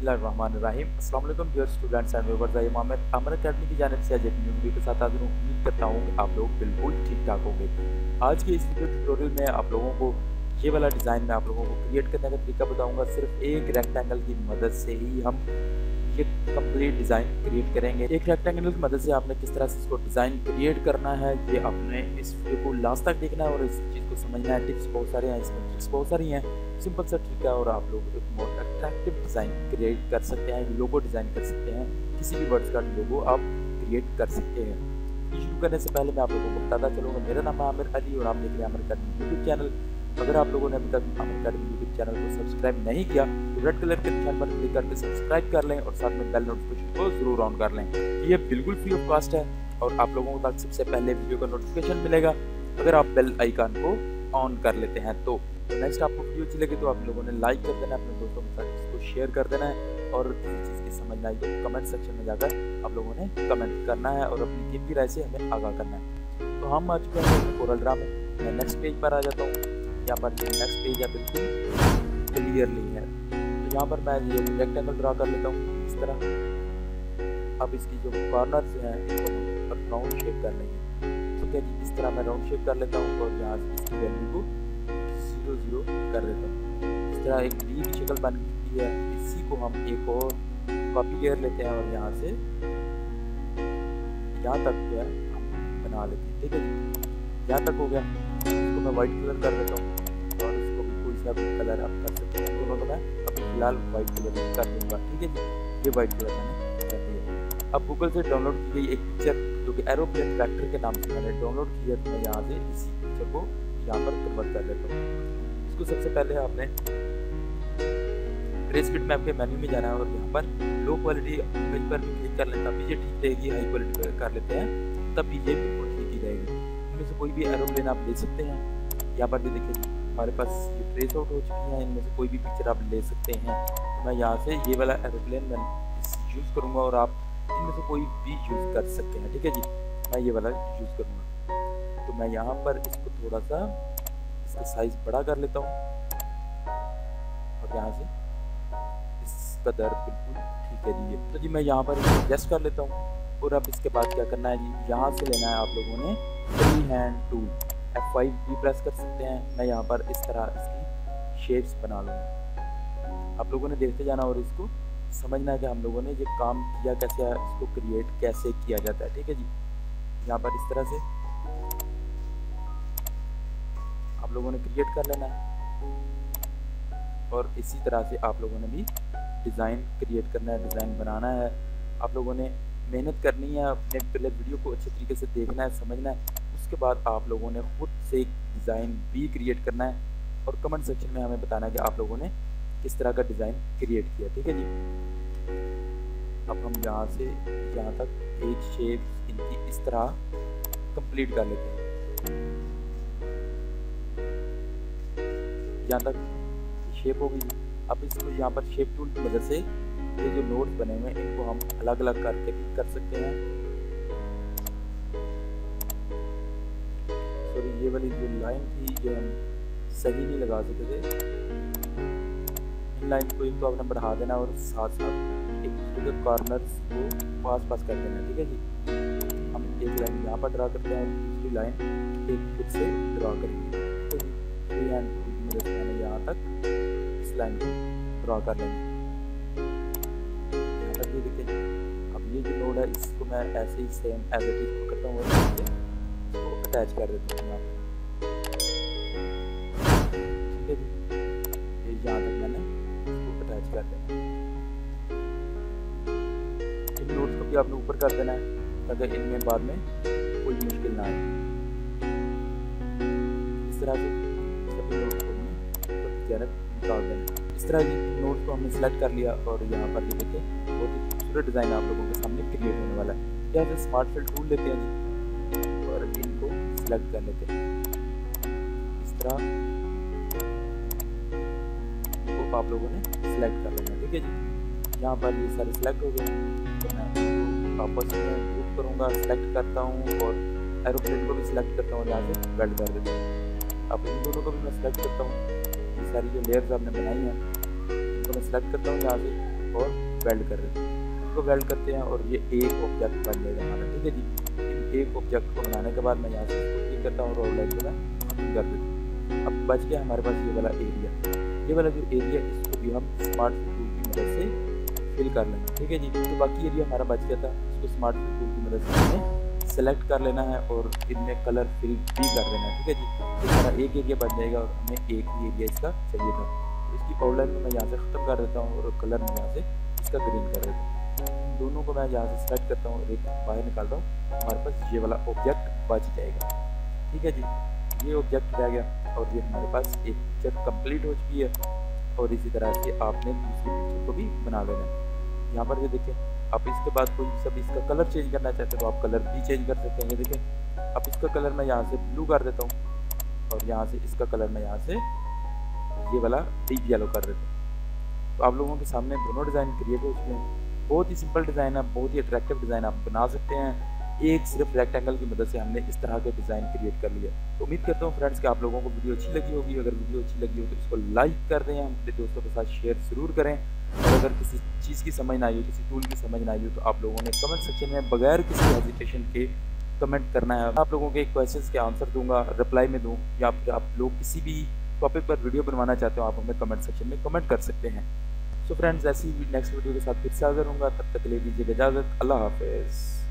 बिस्मिल्लाहिर्रहमानिर्रहीम। अस्सलाम वालेकुम dear students and viewers. I am Aamir Amar academy की जानिब से आज एक न्यू वीडियो के साथ हाजिर हूँ। उम्मीद करता हूँ कि आप लोग बिल्कुल ठीक ठाक होंगे। आज के इस वीडियो ट्यूटोरियल में आप लोगों को ये वाला डिज़ाइन मैं आप लोगों को क्रिएट करने का तरीका बताऊँगा। सिर्फ एक रेक्टेंगल की मदद से ही हम ये कंप्लीट डिज़ाइन क्रिएट करेंगे। एक रेक्टेंगल की मदद से आपने किस तरह से इसको डिज़ाइन क्रिएट करना है, ये आपने इस वीडियो को लास्ट तक देखना है और इस चीज़ को समझना है। टिप्स बहुत सारे हैं, इसमें ट्रिक्स बहुत सारी हैं। सिंपल सा ट्रिक है और आप लोग एक मोर अट्रैक्टिव डिज़ाइन क्रिएट कर सकते हैं, लोगो डिज़ाइन कर सकते हैं, किसी भी वर्ड्स का लोगो आप क्रिएट कर सकते हैं। शुरू करने से पहले मैं आप लोगों को बताता चलूँगा, मेरा नाम है आमिर अली और आप देख रहे हैं आमिर अकेडमी यूट्यूब चैनल। अगर आप लोगों ने अभी तक आमिर अकेडमी यूट्यूब चैनल को सब्सक्राइब नहीं किया तो रेड कलर के निशान पर क्लिक करके सब्सक्राइब कर लें और साथ में बेल नोटिफिकेशन को जरूर ऑन कर लें। ये बिल्कुल फ्री ऑफ कॉस्ट है और आप लोगों को तक सबसे पहले वीडियो का नोटिफिकेशन मिलेगा अगर आप बेल आइकन को ऑन कर लेते हैं। तो नेक्स्ट आपको वीडियो अच्छी लगी तो आप लोगों ने लाइक कर देना, अपने दोस्तों के साथ इसको शेयर कर देना है और किसी चीज़ की समझ ना आई तो कमेंट सेक्शन में जाकर आप लोगों ने कमेंट करना है और अपनी कीमती राय से हमें आगाह करना है। तो हम आ चुके हैं कोरल ड्रा में। मैं नेक्स्ट पेज पर आ जाता हूँ। यहाँ पर जो नेक्स्ट पेज है बिल्कुल क्लियरली है, तो यहाँ पर मैं ये रेक्टेंगल ड्रा कर लेता हूँ इस तरह। अब इसकी जो कॉर्नर्स हैं इसको राउंड शेप कर लेंगे। ठीक है जी, इस तरह मैं राउंड शेप कर लेता हूँ और यहाँ से इसकी वैल्यू को 0 0 कर देता हूँ। इस तरह एक डी की शक्ल बन चुकी है। इसी को हम एक और कॉपी लेयर लेते हैं और यहाँ से यहाँ तक जो है हम बना लेते हैं। ठीक है जी, यहाँ तक हो गया। इसको मैं वाइट कलर कर देता हूँ और इसको भी कोई सा भी कलर आप कर सकते हैं। दोनों को मैं अभी फिलहाल वाइट कलर कर दूँगा। ठीक है जी, ये वाइट कलर मैंने कर दिया। अब गूगल से डाउनलोड की गई एक पिक्चर जो कि एरोप्लेन ट्रैक्टर के नाम से मैंने डाउनलोड की है, तो मैं यहाँ से इसी पिक्चर को यहाँ पर कन्वर्ट कर लेता हूँ। इसको सबसे पहले आपने ग्रेस्किट मैप के मेन्यू में जाना है और यहाँ पर लो क्वालिटी इमेज पर भी क्लिक कर लें, तभी ये ठीक रहेगी। हाई क्वालिटी पर कर लेते हैं तब भी ये बिल्कुल ठीक ही रहेगी। इनमें से कोई भी एरोप्लेन आप ले सकते हैं। यहाँ पर भी देखिए हमारे पास ये ट्रेस आउट हो चुकी है, इनमें से कोई भी पिक्चर आप ले सकते हैं। तो मैं यहाँ से ये वाला एरोप्लेन मैं यूज़ करूँगा और आप इनमें से कोई भी यूज़ कर सकते हैं। ठीक है जी, मैं ये वाला यूज़ करूँगा। तो मैं यहाँ पर इसको थोड़ा सा इसका साइज़ बड़ा कर लेता हूँ और यहाँ से इसका दर बिल्कुल ठीक है जी। तो जी मैं यहाँ पर एडजस्ट कर लेता हूँ और अब इसके बाद क्या करना है जी, यहाँ से लेना है आप लोगों ने फ्री हैंड टूल F5 भी प्रेस कर सकते हैं। मैं यहाँ पर इस तरह इसकी शेप्स बना लूँगा। आप लोगों ने देखते जाना और इसको समझना है कि हम लोगों ने ये काम किया कैसे है, इसको क्रिएट कैसे किया जाता है। ठीक है जी, यहाँ पर इस तरह से आप लोगों ने क्रिएट कर लेना है और इसी तरह से आप लोगों ने भी डिज़ाइन क्रिएट करना है, डिज़ाइन बनाना है। आप लोगों ने मेहनत करनी है, अपने पहले वीडियो को अच्छे तरीके से देखना है, समझना है। उसके बाद आप लोगों ने खुद से एक डिज़ाइन भी क्रिएट करना है और कमेंट सेक्शन में हमें बताना है कि आप लोगों ने किस तरह का डिज़ाइन क्रिएट किया। ठीक है जी, अब हम यहाँ से यहाँ तक एक शेप इनकी इस तरह कंप्लीट कर लेते हैं। यहाँ तक शेप हो गई। अब इसको यहाँ पर शेप टूल की मदद से ये जो नोट्स बने हुए हैं इनको हम अलग अलग करके भी कर सकते हैं। सॉरी, ये वाली जो लाइन थी ये हम सही नहीं लगा सकते थे। इन लाइन को एक तो आपने बढ़ा देना और साथ साथ एक दूसरे के कॉर्नर्स को पास कर देना। ठीक है जी, हम एक लाइन यहाँ पर ड्रा करते हैं, दूसरी लाइन एक फिर से ड्रा करेंगे। तो फ्री हैंड टूल की मदद से मैंने यहाँ तक इस लाइन को ड्रा कर लेंगे। यहाँ तक ये देखिए। अब ये जो नोड है इसको मैं ऐसे ही सेम एज इट इज पकड़ता हूँ और इसको अटैच कर देता हूँ यहाँ पर। ठीक है जी, ये यहाँ तक मैंने इसको अटैच कर दिया। इन नोट्स को भी आपने ऊपर कर देना है ताकि इनमें बाद में कोई मुश्किल ना आए। इस तरह से सभी नोट्स को निकाल देना। इस तरह नोट्स को हमने सेलेक्ट कर लिया और यहाँ पर ये देखिए बहुत ही खूबसूरत डिज़ाइन आप लोगों के सामने क्रिएट होने वाला है। यहाँ से स्मार्ट फिल टूल लेते हैं जी और इनको सेलेक्ट कर लेते हैं। इस तरह इनको आप लोगों ने सेलेक्ट कर लेना। ठीक है जी, यहाँ पर ये सारे सेलेक्ट हो गए। तो मैं आपस में ग्रुप करूँगा, सेलेक्ट करता हूँ और एरोप्लेन को भी सिलेक्ट करता हूँ, यहाँ से वेल्ड कर देता हूँ। अब इन दोनों को भी मैं सिलेक्ट करता हूँ। ये सारी जो लेयर्स आपने बनाई हैं इनको मैं सिलेक्ट करता हूँ यहाँ से और वेल्ड कर देते हैं। इसको वेल्ड करते हैं और ये एक ऑब्जेक्ट बन जाएगा हमारा, ठीक है जी। एक ऑब्जेक्ट को बनाने के बाद मैं यहाँ से इसको क्लिक करता हूँ और आउटलाइन को मैं खत्म कर देता हूँ। अब बच गया हमारे पास ये वाला एरिया। ये वाला जो एरिया इसको भी हम स्मार्ट टूल की मदद से फिल कर लेंगे, ठीक है जी। तो बाकी एरिया हमारा बच गया था, इसको स्मार्ट टूल की मदद से हमें सेलेक्ट कर लेना है और इनमें कलर फिल भी कर देना है, ठीक है जी। तो हमारा एक एरिया बन जाएगा और हमें एक ही एरिया इसका चाहिए था। तो इसकी आउटलाइन को मैं यहाँ से ख़त्म कर देता हूँ और कलर मैं यहाँ से इसका ग्रीन कर देता हूँ। दोनों को मैं यहाँ से सेलेक्ट करता हूँ और एक बाहर निकालता हूँ। हमारे पास ये वाला ऑब्जेक्ट बच जाएगा, ठीक है जी। ये ऑब्जेक्ट रह गया और ये हमारे पास एक पिक्चर कंप्लीट हो चुकी है। और इसी तरह से आपने दूसरी पिक्चर को भी बना लेना है। यहाँ पर ये देखें, आप इसके बाद कोई सब इसका कलर चेंज करना चाहते हैं तो आप कलर भी चेंज कर सकते हैं। ये देखें, अब इसका कलर मैं यहाँ से ब्लू कर देता हूँ और यहाँ से इसका कलर मैं यहाँ से ये वाला डीप येलो कर देता हूँ। तो आप लोगों के सामने दोनों डिज़ाइन क्रिएट हो चुके हैं। बहुत ही सिंपल डिज़ाइन है, बहुत ही अट्रैक्टिव डिज़ाइन आप बना सकते हैं। एक सिर्फ रेक्टेंगल की मदद से हमने इस तरह के डिज़ाइन क्रिएट कर लिया। तो उम्मीद करता हूँ फ्रेंड्स कि आप लोगों को वीडियो अच्छी लगी होगी। अगर वीडियो अच्छी लगी हो तो इसको लाइक कर दें, अपने दोस्तों के साथ शेयर ज़रूर करें। और अगर किसी चीज़ की समझ ना आई हो, किसी टूल की समझ ना आई हो, तो आप लोगों ने कमेंट सेक्शन में बगैर किसी हेजिटेशन के कमेंट करना है। आप लोगों के क्वेश्चंस के आंसर दूंगा, रिप्लाई में दूँ, या फिर आप लोग किसी भी टॉपिक पर वीडियो बनवाना चाहते हो आप हमें कमेंट सेक्शन में कमेंट कर सकते हैं। सो फ्रेंड्स, ऐसी नेक्स्ट वीडियो के साथ फिर से हाजिर होऊंगा। तब तक ले लीजिएगा इजाज़त। अल्लाह हाफ़िज़।